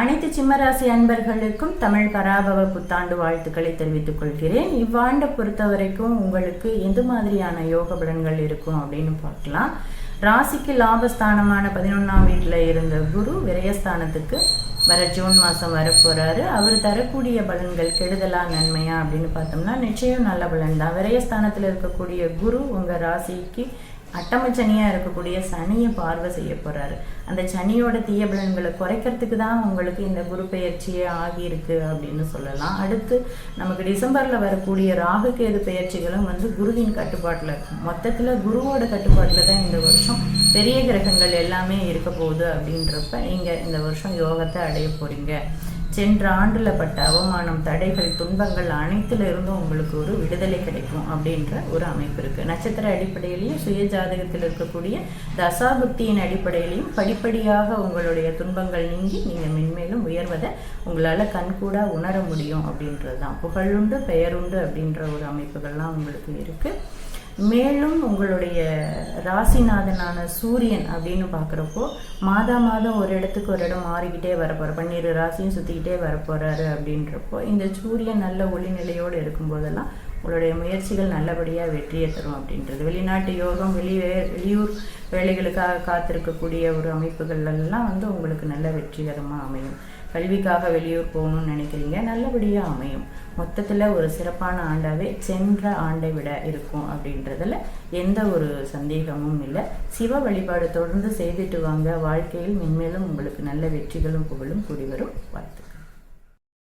அனைத்து சிம்மராசி அன்பர்களுக்கும் தமிழ் பராபவ புத்தாண்டு வாழ்த்துக்களை தெரிவித்துக் கொள்கிறேன். இவ்வாண்டை பொறுத்த வரைக்கும் உங்களுக்கு எந்த மாதிரியான யோக பலன்கள் இருக்கும் அப்படின்னு பார்க்கலாம். ராசிக்கு லாபஸ்தானமான 11ஆம் வீட்டில் இருந்த குரு விரயஸ்தானத்துக்கு வர ஜூன் மாதம் வரப்போறாரு. அவர் தரக்கூடிய பலன்கள் கெடுதலா நன்மையா அப்படின்னு பார்த்தோம்னா நிச்சயம் நல்ல பலன் தான். விரயஸ்தானத்தில் இருக்கக்கூடிய குரு உங்கள் ராசிக்கு அட்டமச்சனியாக இருக்கக்கூடிய சனியை பார்வை செய்ய போகிறாரு. அந்த சனியோட தீய பலன்களை குறைக்கிறதுக்கு தான் உங்களுக்கு இந்த குரு பெயர்ச்சியே ஆகியிருக்கு அப்படின்னு சொல்லலாம். அடுத்து நமக்கு டிசம்பரில் வரக்கூடிய ராகு கேது பெயர்ச்சிகளும் குருவின் கட்டுப்பாட்டில் இருக்கும். மொத்தத்தில் குருவோட கட்டுப்பாட்டில் தான் இந்த வருஷம் பெரிய கிரகங்கள் எல்லாமே இருக்க போகுது. அப்படின்றப்ப நீங்கள் இந்த வருஷம் யோகத்தை அடைய போகிறீங்க. சென்ற ஆண்டில் பட்ட அவமானம், தடைகள், துன்பங்கள் அனைத்துல இருந்தும் உங்களுக்கு ஒரு விடுதலை கிடைக்கும் அப்படின்ற ஒரு அமைப்பு இருக்குது. நட்சத்திர அடிப்படையிலையும் சுய ஜாதகத்தில் இருக்கக்கூடிய தசாபுக்தியின் அடிப்படையிலையும் படிப்படியாக உங்களுடைய துன்பங்கள் நீங்கி நீங்கள் மென்மேலும் உயர்வதை உங்களால் கண்கூட உணர முடியும் அப்படின்றது தான். புகழுண்டு பெயருண்டு அப்படின்ற ஒரு அமைப்புகள்லாம் உங்களுக்கு இருக்குது. மேலும் உங்களுடைய ராசிநாதனான சூரியன் அப்படின்னு பார்க்குறப்போ மாதம் ஒரு இடத்துக்கு ஒரு இடம் மாறிக்கிட்டே வரப்போகிறார். 12 ராசியும் சுற்றிக்கிட்டே வரப்போகிறாரு. அப்படின்றப்போ இந்த சூரியன் நல்ல ஒளிநிலையோடு இருக்கும்போதெல்லாம் உங்களுடைய முயற்சிகள் நல்லபடியாக வெற்றியை தரும் அப்படின்றது. வெளிநாட்டு யோகம், வெளியூர் வேலைகளுக்காக காத்திருக்கக்கூடிய ஒரு அமைப்புகள் எல்லாம் உங்களுக்கு நல்ல வெற்றிகரமாக அமையும். கல்விக்காக வெளியூர் போகணும்னு நினைக்கிறீங்க, நல்லபடியாக அமையும். மொத்தத்தில் ஒரு சிறப்பான ஆண்டாகவே சென்ற ஆண்டை விட இருக்கும் அப்படின்றதுல எந்த ஒரு சந்தேகமும் இல்லை. சிவ வழிபாடு தொடர்ந்து செய்துட்டு வாங்க. வாழ்க்கையில் மென்மேலும் உங்களுக்கு நல்ல வெற்றிகளும் புகழும் கூடி வரும். வாழ்த்து.